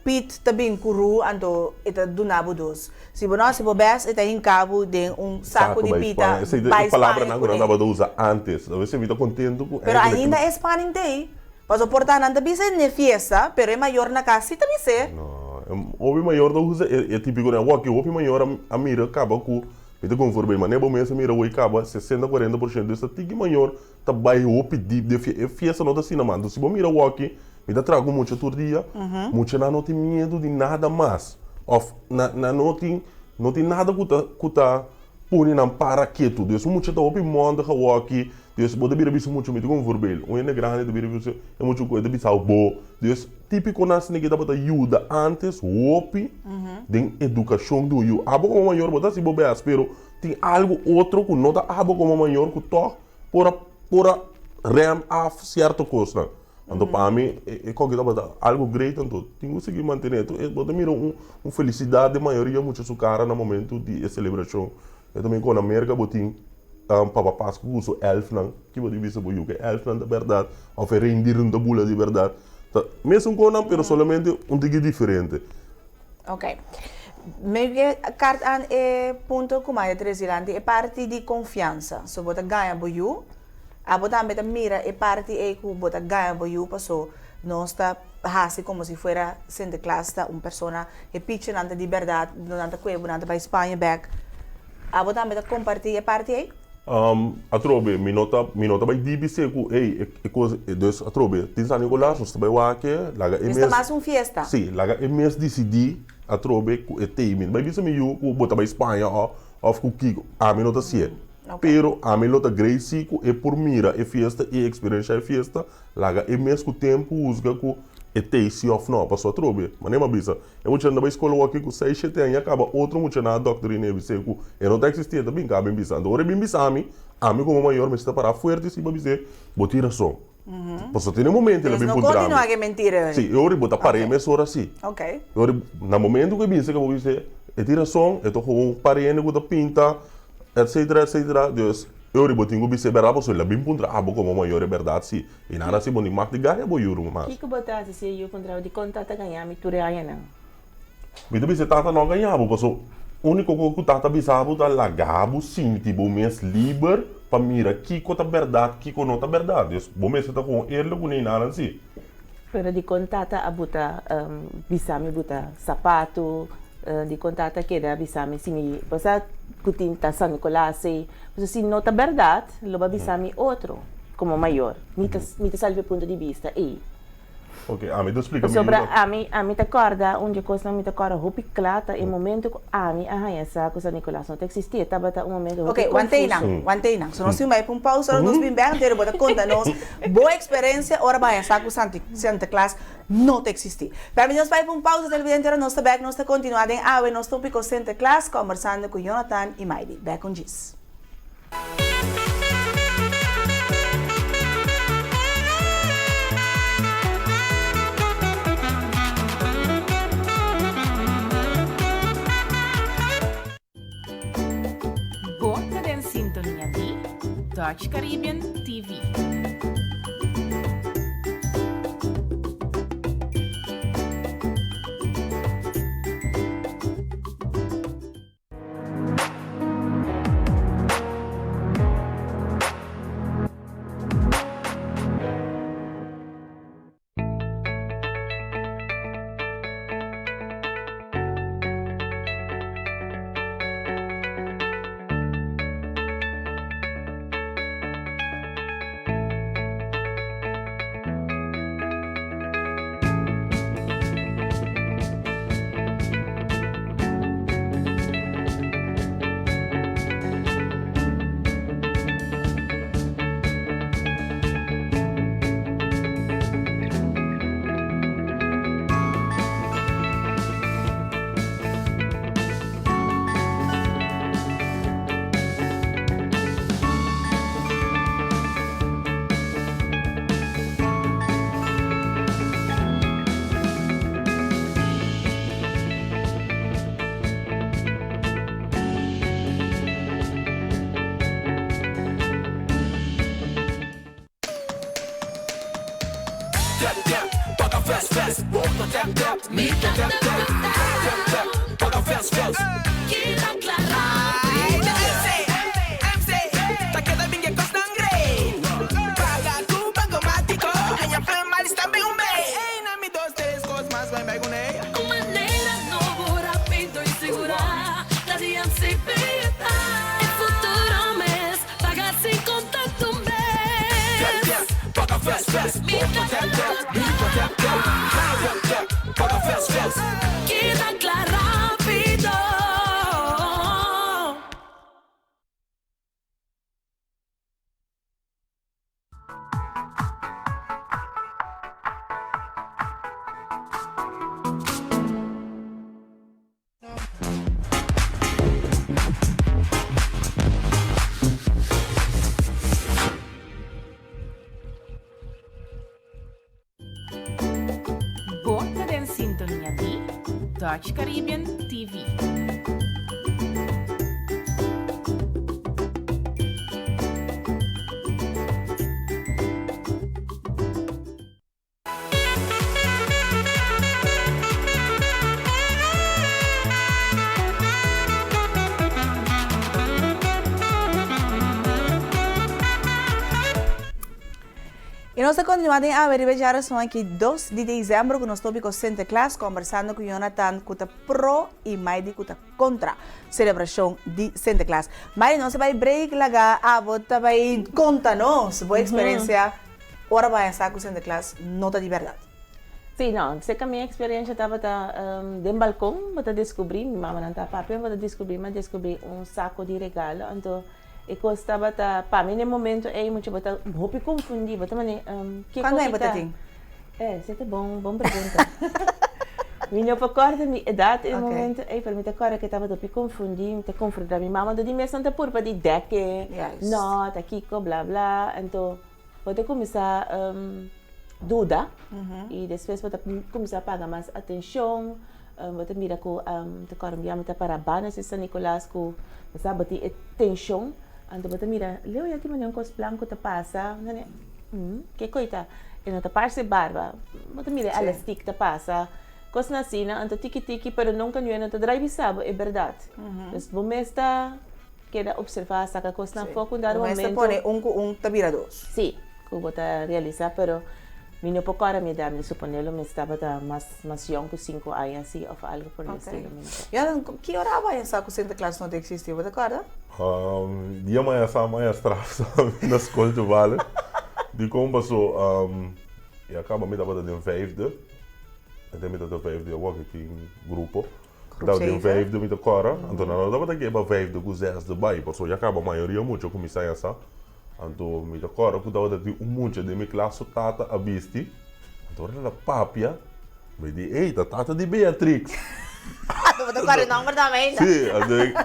pit também curu ando eta dunabo dos. Se você por best eta em cabo de saco de pita. Essa palavra não dava de usar antes, talvez você fica contente com. Pero ainda é Spanish day. Mas o portanto não bisa na fiesta, pero é maior na casa também se. Não, o maior do usa é típico né, o maior a mira acaba com, me conforme mas nem bom mesmo mira o acaba 60-40% dessa tique maior tá vai o pedir de fiesta não tá assim na mão, se bom mira o aqui, me dá trago muito todo dia, muito não tem medo de nada mais, of não tem nada que tá puni não para quieto, Deus muito tá open monte o aqui. Deus pode vir bicho muito conforme um é grande de vir bicho é muito coisa de bicho bo Deus típico nas ninguém dá para ajuda antes opi de educação do you abo como maior botar se bobear pero tem algo outro que não dá abo como maior que to por rem af certo coisa então para mim é como que dá para algo great então tem que seguir manter então pode mirar felicidade maioria muito sua cara no momento de celebração eu também com a América botin Papa Pasco uso elf não, que você visa por que elf não da verdade, ou rendir da bula de verdade. Mesmo com não, pero solamente tique diferente. Ok. Meio carta é ponto como é tresilante é parte de confiança. So bota ganha por you, a bota meta mira é parte é que bota ganha por you, passou não está assim como se fosse Santa Claus, persona é pitch nanta de verdade, nanta cuevo nanta para Espanha back. A bota meta compartilhar é parte aí. A trobe, mi nota vai dizer que é coisa, dus a trobe, tem San Nicolás, nós também vai aqui, laga é mês. Mais uma festa. Sim, laga é mês decidir a trobe que é timing. Vai dizer eu que bota para Espanha ou que Kiko, a mi nota sim. Pero a mi nota Gracie que é por mira, é festa e experiência é festa, laga é mês que o tempo usa que é teisi of não, passou a trobe, mas nem uma bisa. Eu vou na escola aqui com 6-7 anos, acaba outro muito na doutrina e dizer que eu não tá existindo também, cabe bisa. Então, ora bem bisa a mim como maior, mas está para forte se vai dizer, vou tirar som. Passou tem um momento ele bem não continua a mentira. Sim, eu vou botar parede, mas ora sim. Ok. Eu no momento que bisa que vou dizer, é tirar som, eu tô com parede que pinta, etc. Deus eu ribotinho bise verdade posso lá bem pontra abo como maior é verdade sim e nada se boni mais de ganha bo yuro mais que botasse se eu pontra de contato ganhar me ture aí não me deve ser tata não ganhar bo posso único que tata bisabo da lagabo sim tipo mês livre para mira que conta verdade que conta verdade isso bom mês tá com ele com nem nada assim pero de contato a botar bisame botar sapato de contato que da bisame sim você cutinta San Nicolás mas se nota verdade lo va bisame outro como maior me salve ponto de vista e ok a mim tu explica sobre a mim te acorda onde coisa me te acorda hopi clata em momento que a mim essa coisa Nicolás não existia estava um momento ok one so nós temos aí um pausa nós bem bem ter bota conta nós boa experiência ora vai essa com Santa Claus não existe. Permitimos para uma pausa televidente, nós estamos nós continuando em AWE, nós tópico Center Class, conversando com Jonathan e Maidi. Back on Gis. Você em sintonia de Dutch Caribbean TV. Você em sintonia de Dutch Caribbean TV. E nós continuamos a averiguar são aqui 2 de dezembro com nosso tópico Center Class, conversando com Jonathan que está pro e Maidi que está contra a celebração de Center Class. Maidi, nós vai break lá, a você vai contar-nos boa experiência, ora vai estar com Center Class, nota de verdade. Sim, não, sei que a minha experiência estava de um balcão, para descobrir, minha mamãe não estava papel, para descobrir saco de regalo, então e costava para mim no momento é muito bota roupa confundir bota mané que quando é bota tem você é bom pergunta minha pacorda minha idade no momento é para mim tá cara que estava dopi confundir me confrontar minha mamãe do mês não por para de deck não tá aqui blá blá então bota começar dúvida e depois bota começar a pagar mais atenção bota mira com tá cara minha mãe para bana se San Nicolás com sabe bota atenção. Ando bata mira, leo ya ti manhang cos blanco ta pasa, nane, que coita, e não ta parse barba, bata mira, elastic ta pasa, cos na sina, ando tiki pero nunca nyo não ta drive sabo, é verdade. Mas bom está queda observar saca cos na foco dar momento. Mas pone ta vira dos. Sí, que bota realizar, pero minha pouca me dá me suponelo me estava mais young com 5 anos assim ou algo por estilo. E que hora vai essa com Center Class não existe, você acorda? Dia mais straf na escola de Vale. Die kom passou e acaba me dava de 5e. Até me dava de 5e, eu vou aqui em grupo. Dava de 5e me decora, então não dava de 5e com 6 de bairro, passou e acaba a maioria muito começar essa. Então, me decora que dava de monte de minha classe tata a bisti. Então, ela papia, me diz, ei, tá tata de Beatrix. Tu betul kau ada nomor também, né? Sim,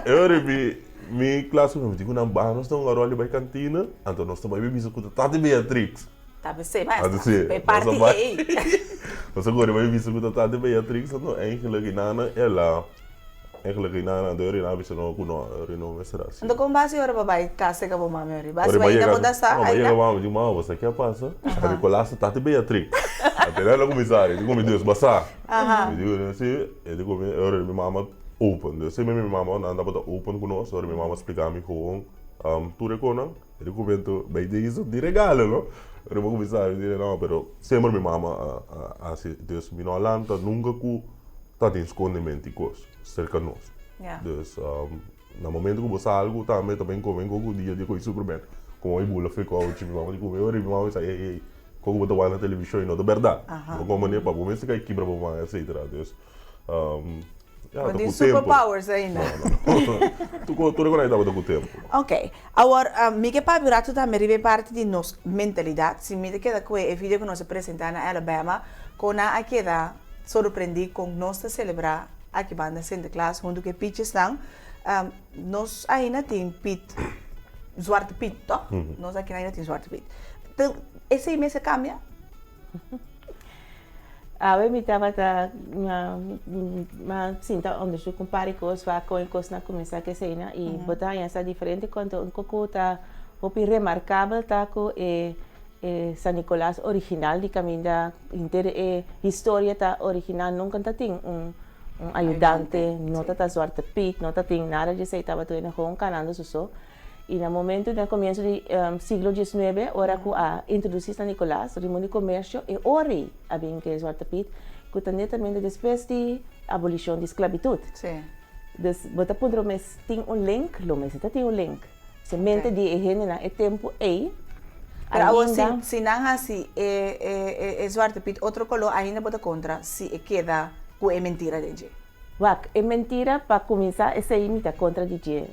eu revi, minha classe, me diz, nós estamos na rola da cantina, então nós estamos bebendo com tata de Beatrix. Tá bem, mas Sim, parte aí. Mas agora vai vir com tata de Beatrix, não, eigenlijk inana, ela, eigenlijk inana, de orina, bisa no kuno, orina mesra. Então como base ora babai casa que vou mami ori. Base Vai vai ainda mudar sa. Vai chegar vamos de mal, você quer passa? A Nicolás tata Beatrix. Até lá comissário, digo me Deus, basta. Digo assim, eu digo me, ora minha mama open. Eu sei minha mama anda para open conosco, ora minha mama explicar me como tu recona, eu digo me vai de isso de regalo, não? Eu vou começar a dizer não, pero sempre minha mama assim, Deus me não alanta nunca que tá tem escondimento e coisa cerca de nós. Dus no momento que você algo também come com dia de coisa super bem. Como eu bula fico ao time mama de comer, eu minha mama sai ei, como botar lá na televisão e não de verdade. Como nem para comer se cai quebra para mais etc. Dus tem superpowers ainda. Tu reconhece com o tempo. Ok. Agora, Miguel Pabirato também vive parte de nossa mentalidade. Se me queda com o vídeo que nós apresentamos na Alabama, quando a queda surpreendi com nós celebrar aqui banda Santa Claus, junto com Pitch estão, nós ainda temos Pit, Zwarte Piet, toch? Nós aqui ainda temos Zwarte Piet. Então, esse mês cambia? Eu estava sinta onde eu compare coisas com coisas na começar que sei na e botar essa diferente quando um pouco tá o remarcável tá com San Nicolás original de caminho inteira história tá original nunca tá tem ajudante não tá Zwarte Piet não tá tem nada de sei tava tudo com canando só e no momento no começo do século XIX ora que a introduzir San Nicolás rimou de comércio e ori a bem que Zwarte Piet que também depois de abolição da esclavitud. Sim. Dus bota pondro mes tem link, lo mes tem link. Semente de egena é tempo aí. Pero agora se não assim é Zwarte Piet outro color ainda bota contra se queda com é mentira de. Wak, é mentira para começar essa imita contra de.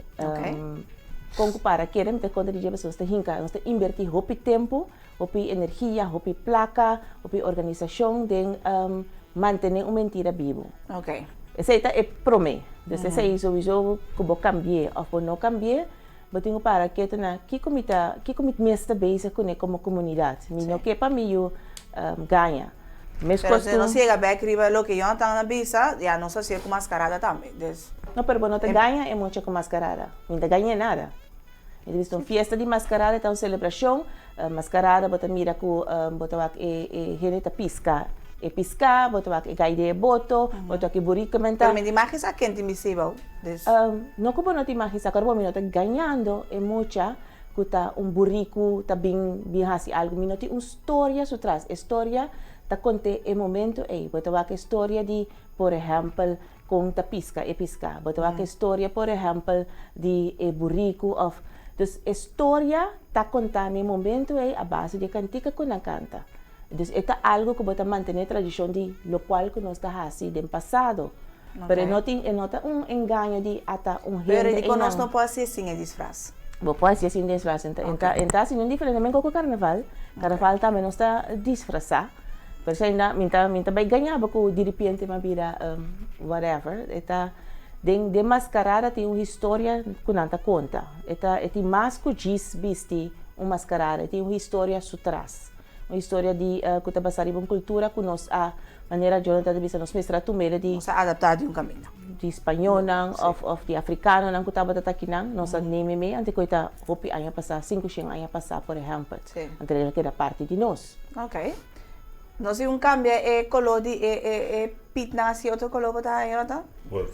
Como para querer meter contra de pessoas te hinca, nós te invertir hopi tempo, hopi energia, hopi placa, hopi organização de manter uma mentira vivo. Ok. Essa é promessa. Então essa é sowieso que vou cambiar ou não cambiar, eu tenho para que na que comit mestre base com como comunidade. Me não que para mim ganha. Pero se não chega bem riba lo que eu tá na visa, já não se com mascarada também. Não, pero não te ganha é muito com mascarada. Não te ganha nada. Então, uma festa de mascarada, então, celebração, mascarada, bota mira com, bota e gente pisca. E pisca, bota e cai de boto, bota que burrico mental. Pero me imagina a quem te visível. Não como não te imagina, agora me não te ganhando é muita, que tá burrico, tá bem assim algo, me não tem uma história atrás, história tá conte é momento aí, bota que história de, por exemplo, com ta pisca e pisca, bota que história, por exemplo, de burrico of dus história tá contando em momento aí a base de cantica que não canta. Dus é algo que bota manter tradição de lo qual que nós tá assim do passado. Pero não tem engano de até gente. Pero de nós não pode ser assim disfraz. Não pode ser assim disfraz. Então assim não diferente também com o carnaval. Carnaval também nós tá disfrazar. Pero ainda minta vai ganhar porque de repente uma vida whatever. Eta de mascarada tem uma história que não conta. É mais que diz viste uma mascarada, tem uma história atrás. Uma história de que está passando uma cultura que nós a maneira de olhar de nós mestra tumela de nós adaptar de caminho. De espanhol não, of de africano não que estava aqui não, nós nem me ante que está hopi ano passar 5 anos passar por exemplo. Ante que era parte de nós. Ok. Nós um cambio é color de pit nasce outro color para aí tá? Pois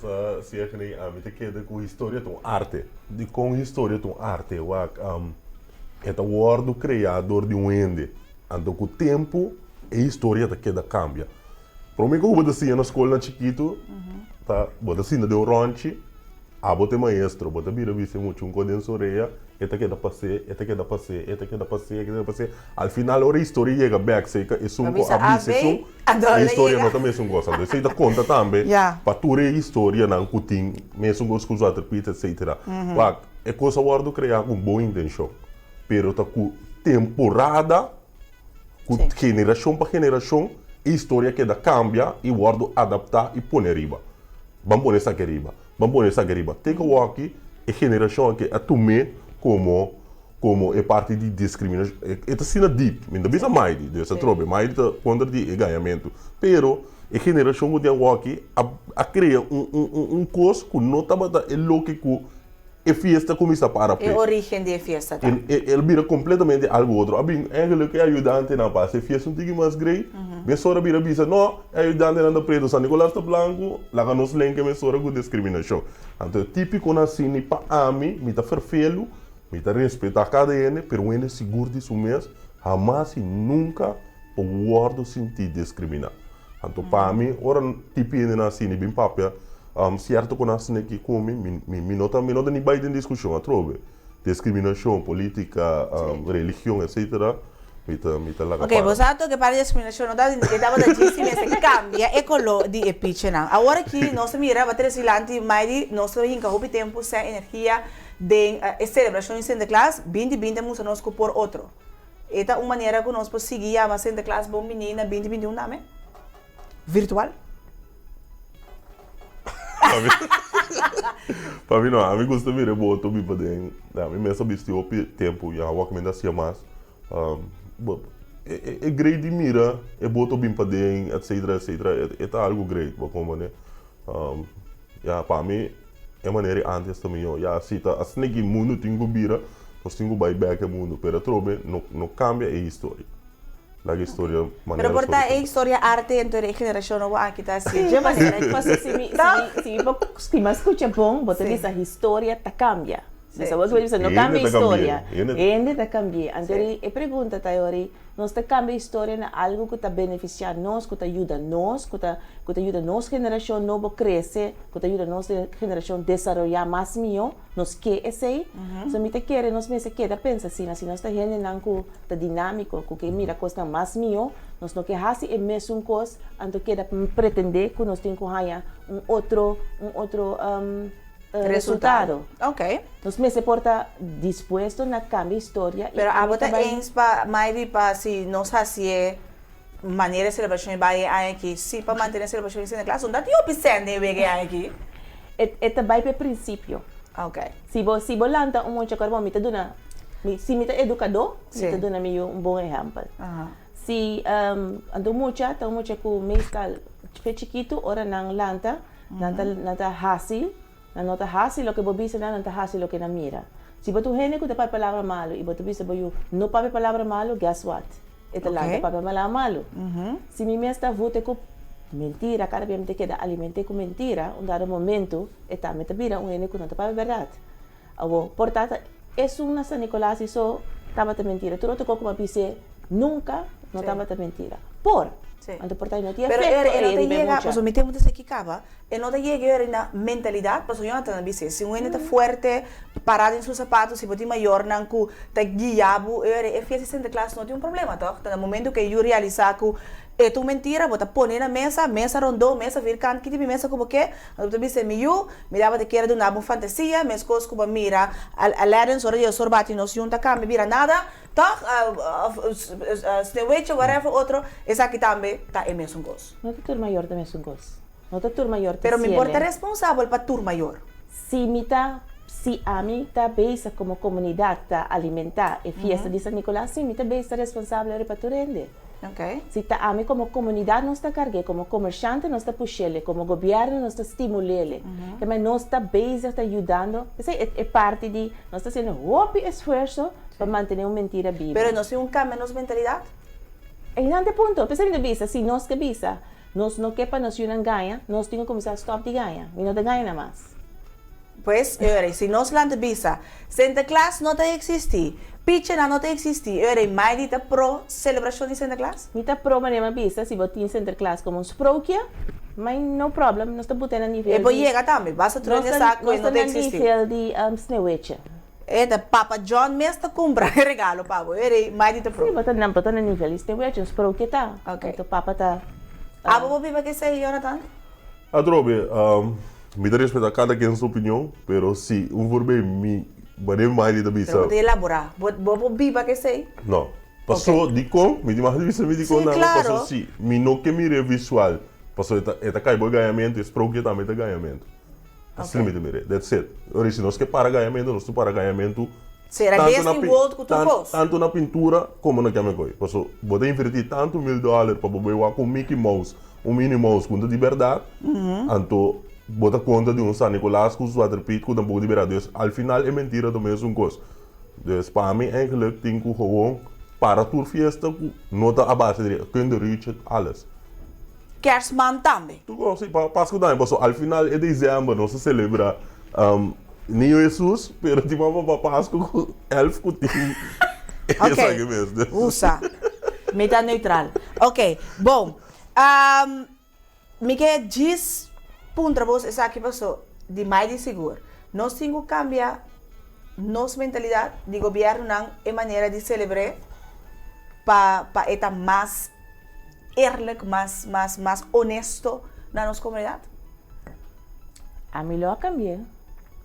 se é que nem a mim te queda com história com arte, de com história com arte, o é o word criador de ende. Então com o tempo a história queda cambia. Para mim como assim na escola chiquito, tá, bota assim de orange, a bota maestro, bota bira visse muito um condensoreia, eta queda passei, eta queda passei, eta queda passei, eta queda passei. Al final a história chega back, sei que é a história não também são gosta. Sei da conta também. Para tu a história não cutim, mesmo com os outros pita, etc. Mas é coisa guardo criar com boa intenção, pero tá com temporada, com geração para geração, história que cambia e guardo adaptar e pôr riba. Vamos pôr essa aqui riba. Vamos pôr essa aqui riba. Tem que o aqui a geração que a tomar como é parte de discriminação. É assim deep, ainda bisa mais de essa trobe, mais de contra de ganhamento. Pero a geração que tem aqui a criar coisa que não estava é lógico e fiesta começa para É a origem da festa, tá? Ele vira completamente algo outro. Abin, eigenlijk é ajudante na paz. Se fiesta um tigre mais grande, mesora vira bisa, não, é ajudante na preto, San Nicolás está branco, lá que nos lenque mesora com discriminação. Então, típico na cine, para a mim, me está verfelo, me está respeitar cada ene, pero ene seguro disso mesmo, jamais e nunca o guardo sentir discriminar. Então, para mim, ora, tipo ene na cine, bem papel, certo que nós aqui come, me nota nem vai em discussão, a trove. Discriminação, política, religião, etc. Ok, vosato che parli di discriminazione, che dava da gissimi se cambia e quello di epicena. Ora che non si mira, va tre silanti, mai di nostro inca hopi tempo se energia de celebrazione in Sinterklaas, bindi musa nos por outro. Eta uma maneira que nós seguir a Sinterklaas bom menina, bindi um nome virtual. Para mim não, a mim gosta de ver boa tobi para dentro. A mim mesmo visto o tempo e a walkman assim mais. É grande de mira, é boa tobi para dentro, etc. É algo grande, para como né. Para mim é maneira antes também eu, já cita assim que mundo tem que vira, nós temos que buyback o mundo, pero trobe não cambia a história. La história, pero porta a história arte entre a geração nova aqui tá assim. De maneira que se me escuta bom, botar essa história tá cambia. Mas eu vou dizer, não cambia a história. Ainda tá cambia. Então, a pergunta tá aí, nós tá cambia a história na algo que tá beneficiar nós, que tá ajuda nós, que tá ajuda nossa geração nova crescer, que tá ajuda nossa geração desenvolver mais melhor, nós que esse, so me te quer, nós me se queda pensa assim, assim nós tá gente não que tá dinâmico, que mira coisa mais melhor, nós não que hasi é mesmo coisa, então queda pretender que nós tem que ganhar outro resultado. Ok. Nós me se porta disposto na cambia história. Pero a bota ens pa mais para se nós fazer maneira de celebração vai aqui, se para manter a celebração em classe, onde eu pensei de ver aqui. É também para princípio. Ok. Se você lanta monte de carbono, me te dona, se me te educador, me te dona bom exemplo. Se ando mucha com mescal chiquito, ora nang lanta hasi. Na nota hasi lo que vos dice na nota hasi lo que na mira. Si vos tu gente que te papai palabra malo y vos tu dice boyu no papai palabra malo, guess what? Ete lá te papai palabra malo. Si mi mesta vote com mentira, cada vez me te queda alimente com mentira, um dado momento eta me te vira gente que não te papai verdade. Avo, portanto, es una San Nicolás isso tava te mentira. Tu não te como dice nunca não tava te mentira. Por Então, portanto, não tinha pero ele não chega, mas o meu tempo se acaba, ele não chega na mentalidade, mas eu não tenho dizer, se um está forte, parado em seus sapatos, se você maior, não que está guiado, ele fez essa classe, não tem problema, tá? No momento que eu realizar que é tu mentira, você põe na mesa rondou, mesa vircante, que tipo mesa como que, você diz, me dava de querer de uma fantasia, minhas coisas como mira, a lerem sobre eu sorbati, não se junta cá, me vira nada, tá? Snowwitch, whatever, outro, essa aqui também tá é mesmo gosto. Não é tur maior também é um gosto. Não é tur maior. Pero me importa responsável para tur maior. Se a mim está beisa como comunidade tá alimentar e festa de San Nicolás, sim, me está beisa responsável para tu rende. Ok. Se tá a mim como comunidade não está cargue, como comerciante não está puxele, como governo não está estimulele, que mas não está beisa, está ajudando. Isso é parte de nós está fazendo um esforço para manter uma mentira viva. Pero não se cambia nossa mentalidade. E não tem ponto. Pensando em visa, se nós que visa, nós não quer para nós não ganha, nós temos que começar a stop de ganha, e não de ganha mais. Pues, se nós lá de visa, Santa Claus não existe, Pichena não existe, mais de pro celebração de Santa Claus? Mita pro maneira visa, se você tem Santa Claus como um sprookje, mas não problema, nós estamos botando a nível. E depois chega também, basta trocar saco e não existe. Nós estamos nível de Snowwitch. Da Papa John mesmo compra regalo para você, mais de pro. Sim, mas não no nível de Snowwitch, um sprookje tá. Ok. Então Papa tá. Abo viva que sei, Jonathan? Adrobe, me dá respeito a cada quem sua opinião, pero se verbo me mais da bisa. Pero vou elaborar, vou viva que sei. Não. Passou de com, me diz mais me diz com não, claro. passou sim, me não que mire visual, passou eta caibo ganhamento, esproque também tá ganhamento. Assim me mire, that's it. Original que para ganhamento, nós tu para ganhamento. Será desenvolto com tu voz? Tanto na pintura como na câmera. Passou, bota invertir tanto $1.000 para bobear com Mickey Mouse, Minnie Mouse com de verdade, então bota conta de San Nicolás com os waterpit com tampoco de verdade. Dus al final é mentira do mesmo coisa. Dus para mim eigenlijk tem que gewoon para tua festa nota a base de kunnen reach alles. Kerstman também. Tu gosta para Páscoa também, mas al final é dezembro, não se celebra Niño Jesus, pero de uma para Páscoa com elf com tim. Ok. Usa. Meta neutral. Ok. Bom, Miguel diz punta vos essa aqui passou de mais de seguro. Nós temos que cambiar nossa mentalidade de governo não é maneira de celebrar para estar mais eerlijk, mais honesto na nossa comunidade. A mim lo cambié.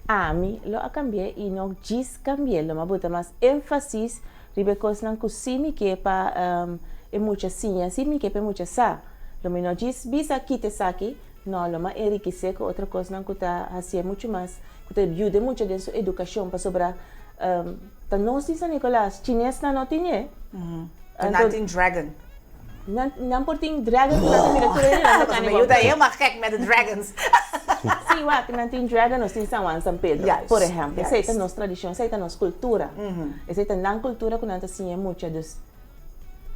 A mim lo cambié e não diz cambié, lo mas bota mais ênfasis ribe coisas não cosimi que para é muita sinha, sim que é muita sa. Lo mas não diz bisa quite saki, não lo mas enriquecer com outra coisa não que tá assim muito mais, que tá ajuda muito dentro da educação para sobrar tá nós diz Nicolás, chinês não tinha. Nothing dragon. Não por tem dragons, não tem mira Mas eu daí é uma gek met de dragons. Sim, o que não tem dragons, nós tem São Pedro, por exemplo. Essa é a nossa tradição, essa é a nossa cultura. Essa é a cultura que nós assim é muito dos.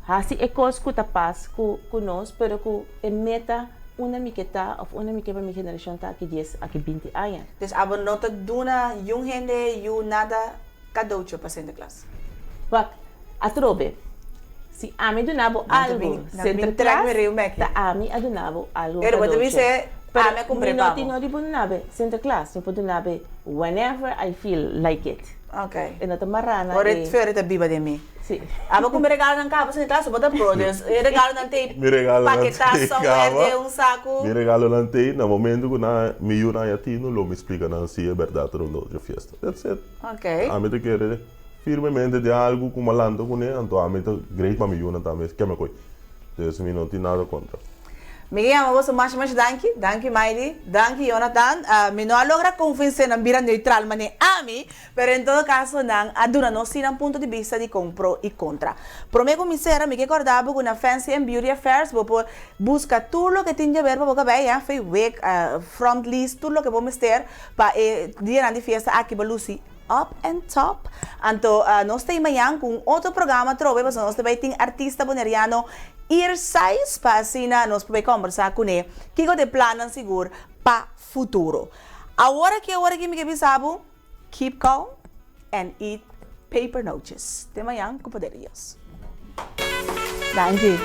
Assim é coisa que está paz com nós, pero que é meta uma miqueta ou uma miqueta para minha geração tá aqui 10, aqui 20 anos. Então, a nota duna yung gente you nada cadeaucho para Santa Claus. Wak, a trobe. Si ami donavo algo, Santa Claus, ta ami adonavo algo. Pero quando dice ami comprei pavo. Não di donabe Santa Claus, não pode donabe whenever I feel like it. Okay. E nota marrana. Ora é fora da biba de mim. Sim. Aba com regalo na capa Santa Claus, bota produce. E regalo não tem. Me regalo não tem. Paquetação verde, saco. Me regalo não tem. No momento que na me una yatino, lo me explica não se é verdade ou não de festa. That's it. Okay. A mim te quer firmemente de algo como malando com ele, então a mim te great para me una também, que me coi. Então me não tem nada contra. Miguel, vamos mais danke Miley, danke Jonathan. Me não logra convencer na bira neutral, mas a mim, pero em todo caso não aduna nós sim um ponto de vista de compro e contra. Prometo me ser, me acordava com na Fancy and Beauty Affairs, vou buscar tudo o que tem a ver para boca bem, foi week, front list, tudo o que vamos ter para dia de festa aqui para Lucy. Up and Top. Então, nós temos amanhã com outro programa, trove, mas nós também temos artista boneriano Irsais, para assim, nós podemos conversar com ele, que é de plano seguro para o futuro. Agora que me avisava, keep calm and eat paper noches. Até amanhã com poderias. Danke.